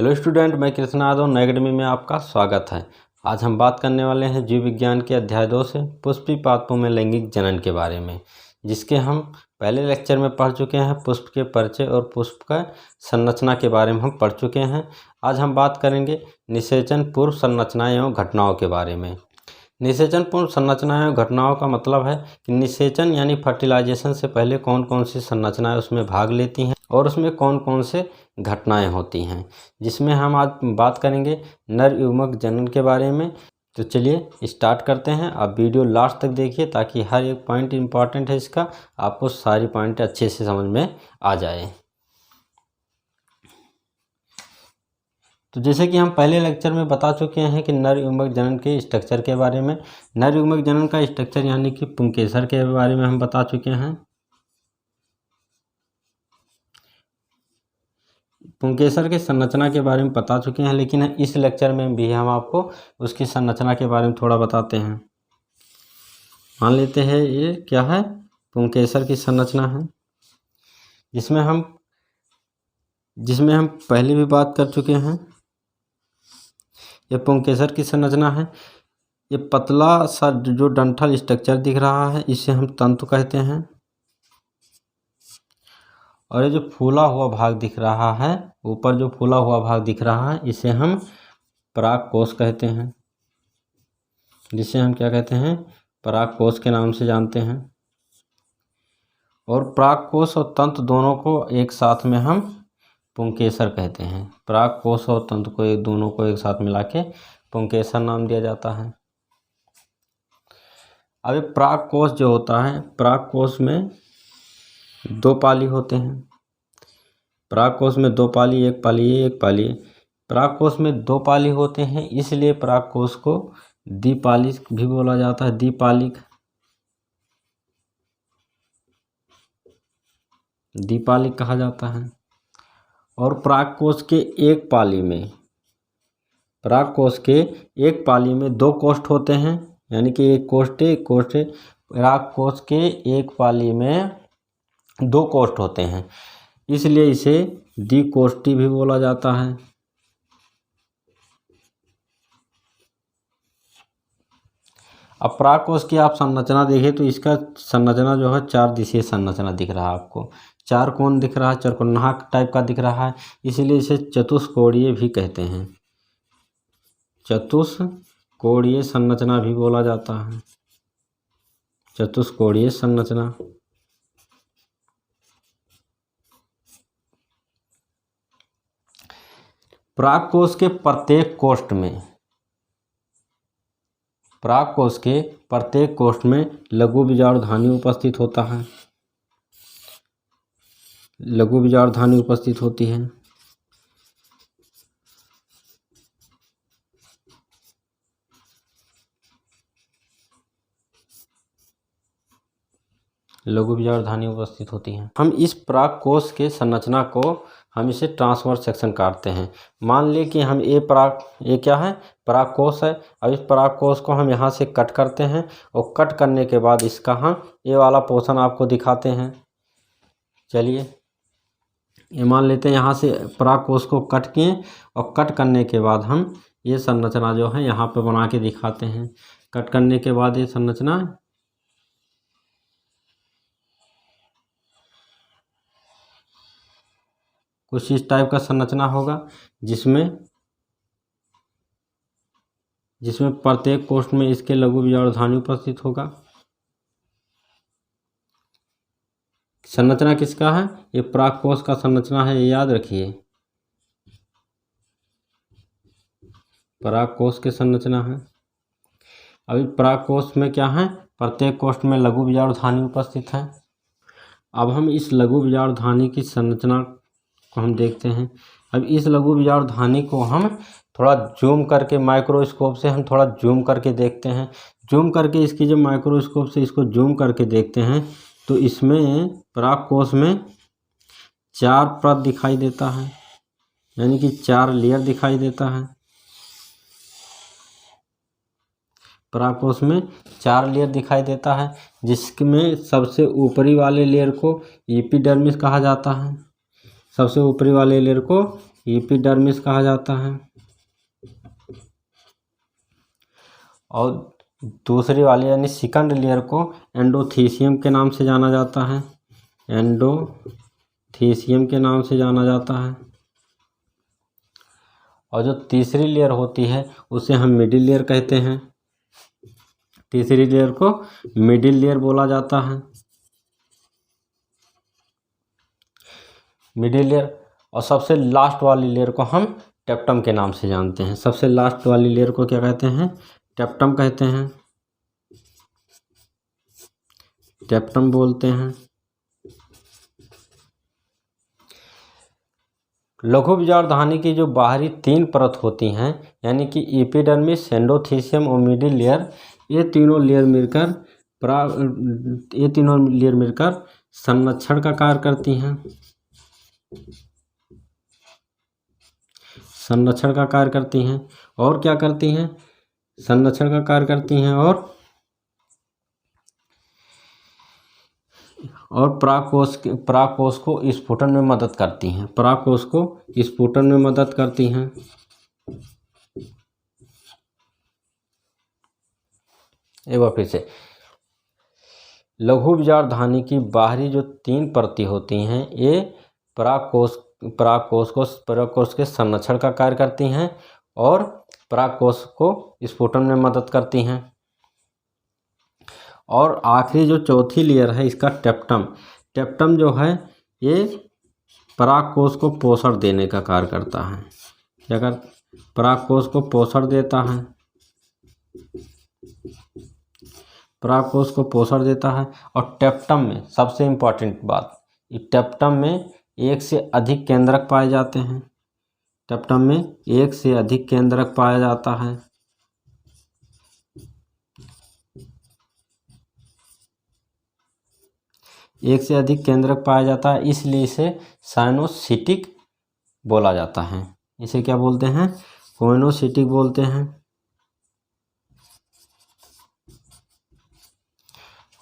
Hello student, मैं कृष्ण यादव नई academy में आपका स्वागत है। आज हम बात करने वाले हैं जीव विज्ञान के अध्याय 2 से पुष्पी पादपों में लैंगिक जनन के बारे में, जिसके हम पहले लेक्चर में पढ़ चुके हैं। पुष्प के परिचय और पुष्प का संरचना के बारे में हम पढ़ चुके हैं। आज हम बात करेंगे निषेचन पूर्व संरचना एवं घटनाओं के बारे में। निषेचन पूर्व संरचना एवं घटनाओं का मतलब है कि निषेचन यानी फर्टिलाइजेशन से पहले कौन कौन सी संरचनाएं उसमें भाग लेती हैं और उसमें कौन कौन से घटनाएं होती हैं, जिसमें हम आज बात करेंगे नर युग्मक जनन के बारे में। तो चलिए स्टार्ट करते हैं। आप वीडियो लास्ट तक देखिए ताकि हर एक पॉइंट इम्पॉर्टेंट है इसका, आपको सारी पॉइंट अच्छे से समझ में आ जाए। तो जैसे कि हम पहले लेक्चर में बता चुके हैं कि नर युग्मक जनन के स्ट्रक्चर के बारे में। नर युग्मक जनन का स्ट्रक्चर यानी कि पुंकेसर के बारे में हम बता चुके हैं। पुंकेसर के संरचना के बारे में बता चुके हैं, लेकिन इस लेक्चर में भी हम आपको उसकी संरचना के बारे में थोड़ा बताते हैं। मान लेते हैं ये क्या है, पुंकेसर की संरचना है, जिसमें हम पहले भी बात कर चुके हैं। ये पुंकेसर की संरचना है। ये पतला सा जो डंठल स्ट्रक्चर दिख रहा है इसे हम तंतु कहते हैं, और ये जो फूला हुआ भाग दिख रहा है, ऊपर जो फूला हुआ भाग दिख रहा है, इसे हम परागकोश कहते हैं, जिसे हम क्या कहते हैं, परागकोश के नाम से जानते हैं। और परागकोश और तंतु दोनों को एक साथ में हम पुंकेसर कहते हैं। परागकोश और तंतु को दोनों को एक साथ मिला के पुंकेसर नाम दिया जाता है। अब ये परागकोश जो होता है, परागकोश में दो पाली होते हैं। परागकोश में दो पाली, एक पाली ए, एक पाली ए। परागकोश में दो पाली होते हैं, इसलिए परागकोश को द्विपालिक भी बोला जाता है। द्विपालिक कहा जाता है। और परागकोश के एक पाली में दो कोष्ठ होते हैं, यानी कि एक कोष्ठ परागकोश के एक पाली में दो कोष्ठ होते हैं, इसलिए इसे द्विकोष्ठी भी बोला जाता है। अब परागकोश की आप संरचना देखें तो इसका संरचना जो है चार दिशीय संरचना दिख रहा है आपको। चार कोण दिख रहा है, चरकोन्नाहक टाइप का दिख रहा है, इसीलिए इसे चतुष्कोणीय भी कहते हैं। चतुष्कोणीय संरचना भी बोला जाता है। चतुष्कोणीय संरचना। परागकोश के प्रत्येक कोष्ठ में लघु बीजाणुधानी उपस्थित होता है। लघु बीजाणुधानी उपस्थित होती है। लघु बीजाणुधानी उपस्थित होती हैं। हम इस परागकोश के संरचना को हम इसे ट्रांसवर्स सेक्शन काटते हैं। मान लें कि हम ये क्या है, परागकोश है। अब इस परागकोश को हम यहाँ से कट करते हैं, और कट करने के बाद इसका हम ये वाला पोर्शन आपको दिखाते हैं। चलिए ये मान लेते हैं, यहाँ से परागकोश को कट किए, और कट करने के बाद हम ये संरचना जो है यहाँ पे बना के दिखाते हैं। कट करने के बाद ये संरचना कुछ इस टाइप का संरचना होगा, जिसमें प्रत्येक कोष्ठ में इसके लघु बीजाणुधानी उपस्थित होगा। संरचना किसका है, ये परागकोश का संरचना है, ये याद रखिए। परागकोश की संरचना है। अभी परागकोश में क्या है, प्रत्येक कोष्ठ में लघु बीजाणुधानी उपस्थित है। अब हम इस लघु बीजाणुधानी की संरचना को हम देखते हैं। अब इस लघु बीजाणुधानी को हम थोड़ा जूम करके, माइक्रोस्कोप से हम थोड़ा जूम करके देखते हैं। जूम करके इसकी जब माइक्रोस्कोप से इसको जूम करके देखते हैं, तो इसमें परागकोश में चार परत दिखाई देता है, यानी कि चार लेयर दिखाई देता है। परागकोश में चार लेयर दिखाई देता है, जिसमें सबसे ऊपरी वाले लेयर को एपिडर्मिस कहा जाता है। सबसे ऊपरी वाले लेयर को एपिडर्मिस कहा जाता है। और दूसरी वाली यानी सेकंड लेयर को एंडोथीसियम के नाम से जाना जाता है। एंडोथीसियम के नाम से जाना जाता है। और जो तीसरी लेयर होती है उसे हम मिडिल लेयर कहते हैं। तीसरी लेयर को मिडिल लेयर बोला जाता है। Middle layer. और सबसे लास्ट वाली लेयर को हम टेप्टम के नाम से जानते हैं। सबसे लास्ट वाली लेयर को क्या कहते हैं? टेप्टम कहते हैं। टेप्टम बोलते हैं। लघु बीजाणुधानी की जो बाहरी 3 परत होती हैं यानी कि एपिडर्मिस, एंडोथीसियम और मिडिल लेयर, ये तीनों लेयर मिलकर संरक्षण का कार्य करती हैं। संरक्षण का कार्य करती हैं। और क्या करती हैं? संरक्षण का कार्य करती हैं और परागकोश को स्फुटन में मदद करती हैं। परागकोश को स्फुटन में मदद करती हैं। एक बार फिर से, लघु बीजाणुधानी की बाहरी जो 3 परतें होती हैं ये परागकोश के संरक्षण का कार्य करती हैं और परागकोश को स्फुटन में मदद करती हैं। और आखिरी जो चौथी लेयर है इसका टेप्टम। टेप्टम जो है ये परागकोश को पोषण देने का कार्य करता है। क्या कर? परागकोश को पोषण देता है। परागकोश को पोषण देता है। और टेप्टम में सबसे इम्पॉर्टेंट बात, टेप्टम में 1 से अधिक केंद्रक पाए जाते हैं। टेप्टम में 1 से अधिक केंद्रक पाया जाता है। एक से अधिक केंद्रक पाया जाता है, इसलिए इसे साइनोसिटिक बोला जाता है। इसे क्या बोलते हैं? कोइनोसिटिक बोलते हैं।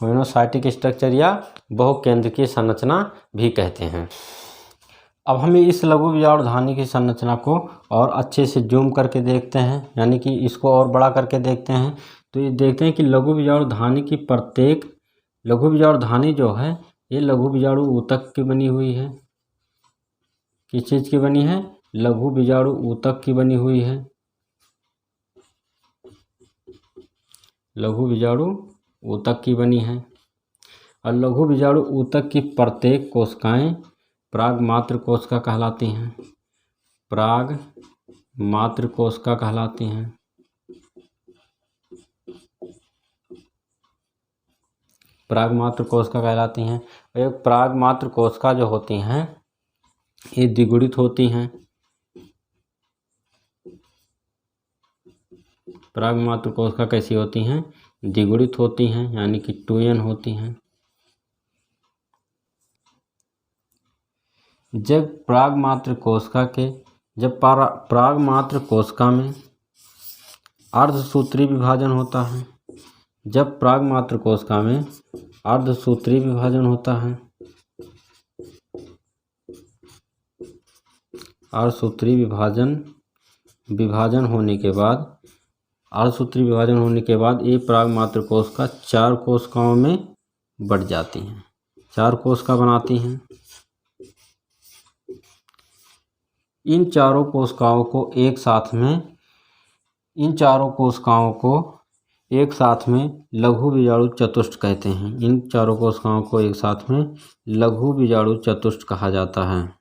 कोइनोसाइटिक स्ट्रक्चर या बहुकेंद्रकीय संरचना भी कहते हैं। अब हम इस लघु बीजाणुधानी की संरचना को और अच्छे से जूम करके देखते हैं, यानी कि इसको और बड़ा करके देखते हैं। तो ये देखते हैं कि लघु बीजाणुधानी की प्रत्येक लघु बीजाणुधानी जो है ये लघु बीजाणु ऊतक की बनी हुई है। किस चीज़ की बनी है? लघु बीजाणु ऊतक की बनी हुई है। लघु बीजाणु ऊतक की बनी है। और लघु बीजाणु ऊतक की प्रत्येक कोशिकाएं परागमात्र कोशिका कहलाती हैं। परागमात्र कोशिका कहलाती हैं। परागमात्र कोशिका कहलाती हैं। एक परागमात्र कोशिका जो होती हैं ये द्विगुणित होती हैं। परागमात्र कोशिका कैसी होती हैं? द्विगुणित होती हैं, यानी कि 2n होती हैं। जब परागमात्र कोशिका में अर्धसूत्री विभाजन होता है। जब परागमात्र कोशिका में अर्धसूत्री विभाजन होता है। अर्धसूत्री विभाजन होने के बाद ये परागमात्र कोशिका 4 कोशिकाओं में बढ़ जाती हैं। 4 कोशिका बनाती हैं। इन चारों कोशिकाओं को एक साथ में लघु बीजाणु चतुष्ट कहते हैं। इन चारों कोशिकाओं को एक साथ में लघु बीजाणु चतुष्ट कहा जाता है।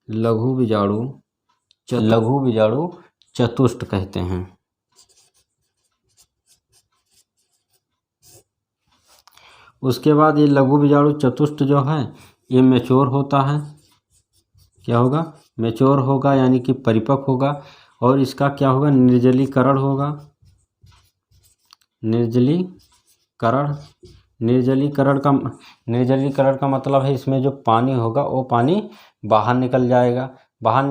लघु बीजाणु चतुष्ट कहते हैं। उसके बाद ये लघु बीजाणु चतुष्ट जो है ये मैच्योर होता है। क्या होगा? मैच्योर होगा, यानी कि परिपक्व होगा। और इसका क्या होगा? निर्जलीकरण होगा। निर्जलीकरण का मतलब है इसमें जो पानी होगा वो पानी बाहर निकल जाएगा। बाहर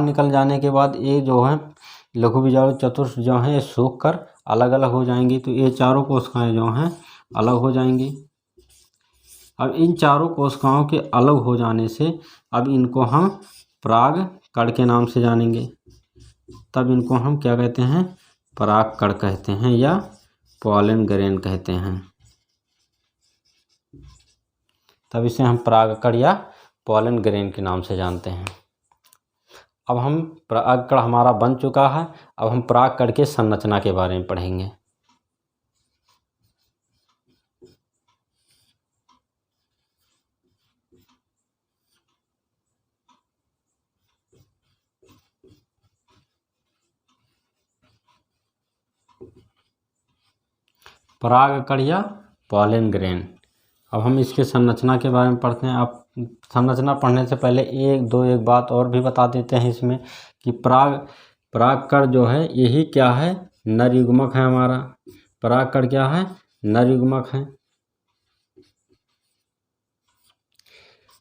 निकल जाने के बाद ये जो है लघु बीजाणु चतुष्ट जो हैं ये सूख कर अलग अलग हो जाएंगी। तो ये चारों कोशिकाएं जो हैं अलग हो जाएंगी। अब इन चारों कोशिकाओं के अलग हो जाने से अब इनको हम परागकण के नाम से जानेंगे, तब इनको हम क्या कहते हैं, परागकण कहते हैं या पॉलन ग्रेन कहते हैं। तब इसे हम परागकण या पॉलन ग्रेन के नाम से जानते हैं। अब हम परागकण हमारा बन चुका है, अब हम परागकण के संरचना के बारे में पढ़ेंगे। परागकण या पॉलन ग्रेन, अब हम इसके संरचना के बारे में पढ़ते हैं। आप संरचना पढ़ने से पहले एक बात और भी बता देते हैं इसमें कि परागकण जो है यही क्या है, नर युग्मक है हमारा। परागकण क्या है, नर युग्मक है।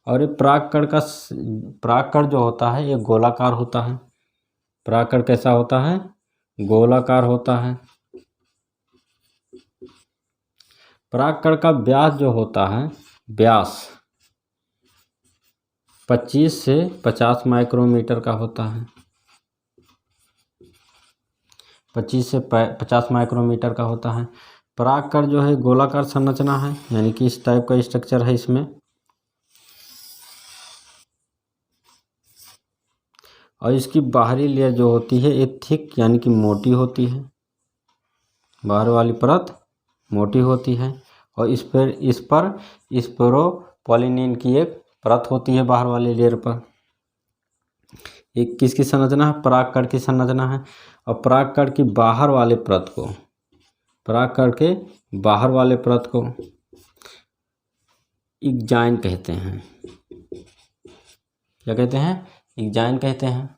और ये परागकण जो होता है ये गोलाकार होता है। परागकण कैसा होता है, गोलाकार होता है। परागकण का व्यास जो होता है, व्यास 25 से 50 माइक्रोमीटर का होता है। 25 से 50 माइक्रोमीटर का होता है। परागकण जो है गोलाकार संरचना है, यानी कि इस टाइप का स्ट्रक्चर है इसमें। और इसकी बाहरी लेयर जो होती है ये थिक यानी कि मोटी होती है। बाहर वाली परत मोटी होती है और इस पर स्पोरोपोलिनिन की एक परत होती है बाहर वाले लेयर पर। एक किसकी संरचना है, परागकण की संरचना है। और परागकण की बाहर वाले परत को, परागकण के बाहर वाले परत को इक्जाइन कहते हैं। क्या कहते हैं, इक्जाइन कहते हैं।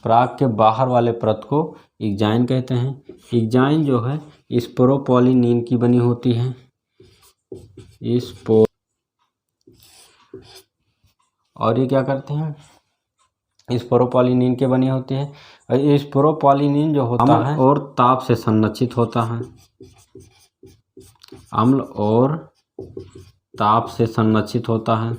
पराग के बाहर वाले परत को इक्जाइन कहते हैं। इक्जाइन जो है स्पोरोपोलिनिन की बनी होती है। और ये क्या करते हैं, स्पोरोपोलिनिन के बनी होती है। और ये स्पोरोपोलिनिन जो होता है और ताप से संरक्षित होता है। अम्ल और ताप से संरक्षित होता है।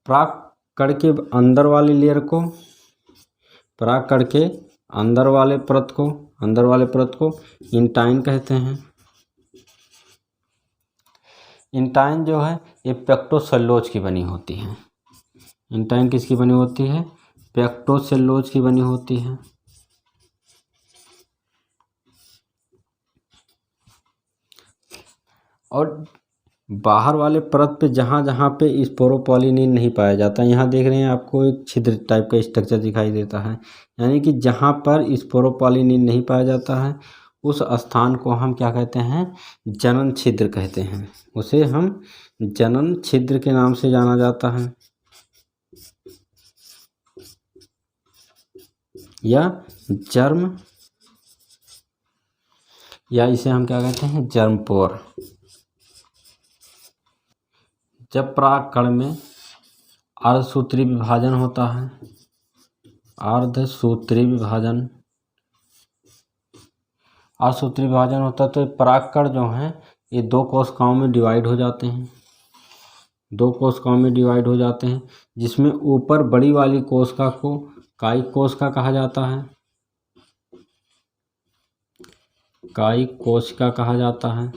परागकण के अंदर वाली लेयर को, परागकण के अंदर वाले परत को इंटाइन कहते हैं। इंटाइन जो है ये पेक्टोसेल्यूलोज की बनी होती है। इंटाइन किसकी बनी होती है, पेक्टोसेल्यूलोज की बनी होती है। और बाहर वाले परत पे जहाँ जहाँ पे स्पोरोपोलिनिन नहीं पाया जाता, यहाँ देख रहे हैं आपको एक छिद्र टाइप का स्ट्रक्चर दिखाई देता है। यानी कि जहाँ पर स्पोरोपोलिनिन नहीं पाया जाता है उस स्थान को हम क्या कहते हैं, जनन छिद्र कहते हैं। उसे हम जनन छिद्र के नाम से जाना जाता है, या जर्म, या इसे हम क्या कहते हैं, जर्मपोर। जब परागकण में अर्धसूत्री विभाजन होता है, अर्धसूत्री विभाजन होता है, तो परागकण जो हैं ये दो कोशिकाओं में डिवाइड हो जाते हैं। जिसमें ऊपर बड़ी वाली कोशिका को कायिक कोशिका कहा जाता है। कायिक कोशिका कहा जाता है।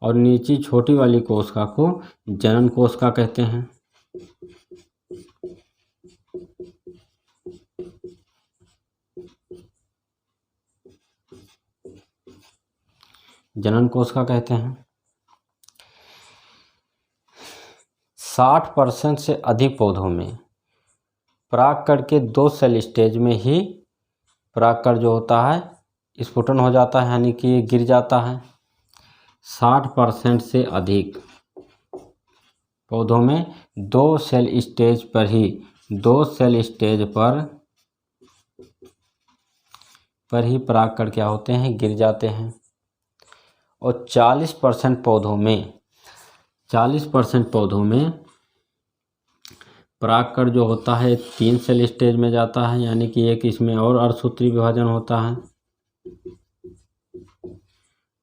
और नीचे छोटी वाली कोशिका को जनन कोशिका कहते हैं। जनन कोशिका कहते हैं। 60% से अधिक पौधों में परागकण के 2 सेल स्टेज में ही परागकण जो होता है स्फुटन हो जाता है, यानी कि ये गिर जाता है। 60% से अधिक पौधों में 2 सेल स्टेज पर ही परागकण क्या होते हैं, गिर जाते हैं। और 40% पौधों में परागकण जो होता है 3 सेल स्टेज में जाता है, यानी कि एक इसमें और अर्धसूत्री विभाजन होता है।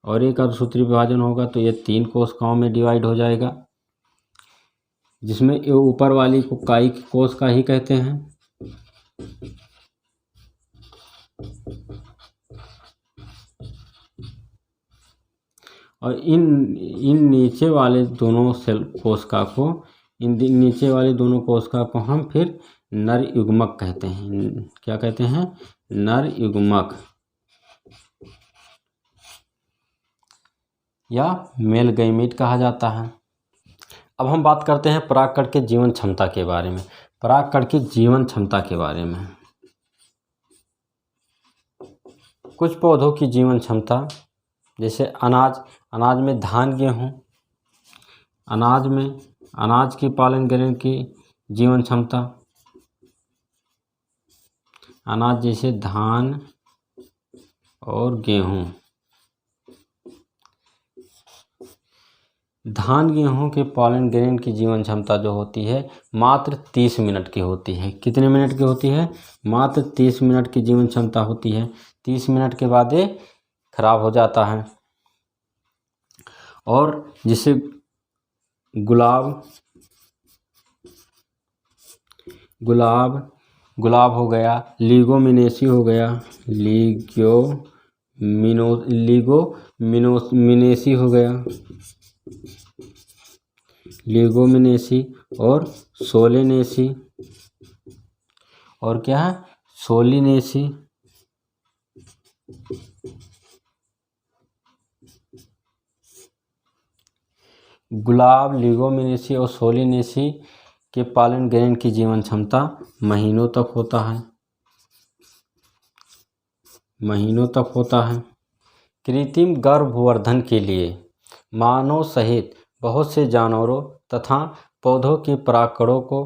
और एक अर्धसूत्री विभाजन होगा तो ये 3 कोशिकाओं में डिवाइड हो जाएगा, जिसमें ये ऊपर वाली को कायिक कोशिका ही कहते हैं। और इन नीचे वाले दोनों सेल कोशिका को, नीचे वाली दोनों कोशिका को हम फिर नर युग्मक कहते हैं। क्या कहते हैं? नर युग्मक या मेल गैमीट कहा जाता है। अब हम बात करते हैं परागकण के जीवन क्षमता के बारे में। परागकण की जीवन क्षमता के बारे में, कुछ पौधों की जीवन क्षमता, जैसे अनाज में धान, गेहूँ, अनाज की पालन ग्रहण की जीवन क्षमता, अनाज जैसे धान और गेहूँ। धान गेहूँ के पालन ग्रहण की जीवन क्षमता जो होती है मात्र 30 मिनट की होती है। कितने मिनट की होती है? मात्र 30 मिनट की जीवन क्षमता होती है। 30 मिनट के बाद ये खराब हो जाता है। और जैसे गुलाब हो गया, लिगोमिनेसी हो गया, लिगोमिनेसी हो गया, लिगोमिनेसी और सोलेनेसी, और क्या है? सोलिनेसी। गुलाब, लिगोमिनेसी और सोलिनेसी के पालन ग्रहण की जीवन क्षमता महीनों तक होता है। कृत्रिम गर्भवर्धन के लिए मानव सहित बहुत से जानवरों तथा पौधों के परागकणों को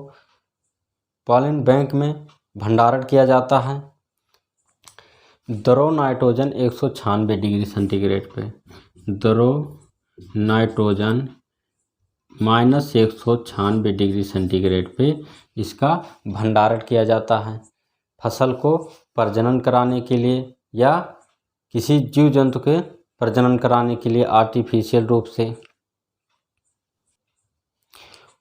पॉलन बैंक में भंडारण किया जाता है। द्रव नाइट्रोजन 196 डिग्री सेंटीग्रेड पे, द्रव नाइट्रोजन -196 डिग्री सेंटीग्रेड पे इसका भंडारण किया जाता है, फसल को प्रजनन कराने के लिए या किसी जीव जंतु के प्रजनन कराने के लिए आर्टिफिशियल रूप से।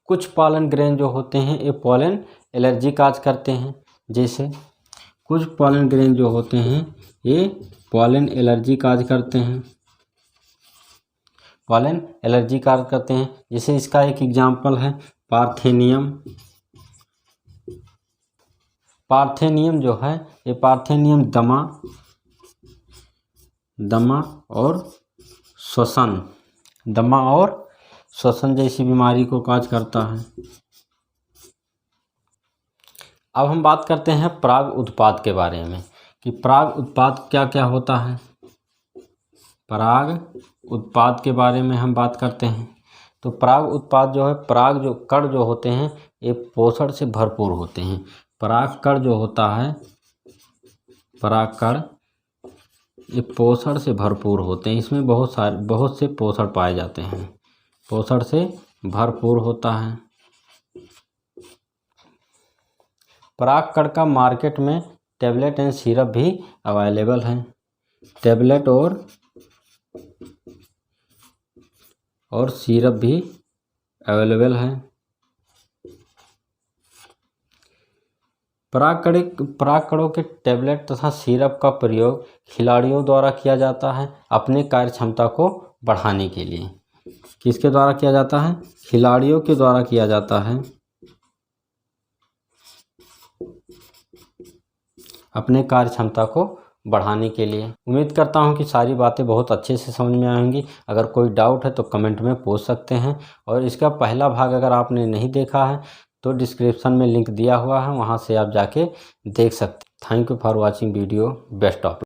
कुछ पालन ग्रहण जो होते हैं ये पॉलन एलर्जी काज करते हैं। जैसे कुछ पॉलन ग्रहण जो होते हैं ये पॉलन एलर्जी काज करते हैं, पॉलन एलर्जी काज करते हैं। जैसे इसका एक एग्जाम्पल है पार्थेनियम। पार्थेनियम जो है ये पार्थेनियम दमा और श्वसन जैसी बीमारी को काज करता है। अब हम बात करते हैं पराग उत्पाद के बारे में कि पराग उत्पाद क्या क्या होता है। पराग उत्पाद के बारे में हम बात करते हैं तो पराग उत्पाद जो है, पराग जो कण जो होते हैं ये पोषण से भरपूर होते हैं। परागकण जो होता है, परागकण ये पोषण से भरपूर होते हैं। इसमें बहुत से पोषण पाए जाते हैं, पोषण से भरपूर होता है। परागकण का मार्केट में टैबलेट एंड सिरप भी अवेलेबल है। टैबलेट और सिरप भी अवेलेबल है। परागकणों के टैबलेट तथा सिरप का प्रयोग खिलाड़ियों द्वारा किया जाता है अपने कार्य क्षमता को बढ़ाने के लिए। किसके द्वारा किया जाता है? खिलाड़ियों के द्वारा किया जाता है अपने कार्य क्षमता को बढ़ाने के लिए। उम्मीद करता हूं कि सारी बातें बहुत अच्छे से समझ में आएंगी। अगर कोई डाउट है तो कमेंट में पूछ सकते हैं। और इसका पहला भाग अगर आपने नहीं देखा है तो डिस्क्रिप्शन में लिंक दिया हुआ है, वहां से आप जाके देख सकते हैं। Thank you for watching video. Best of.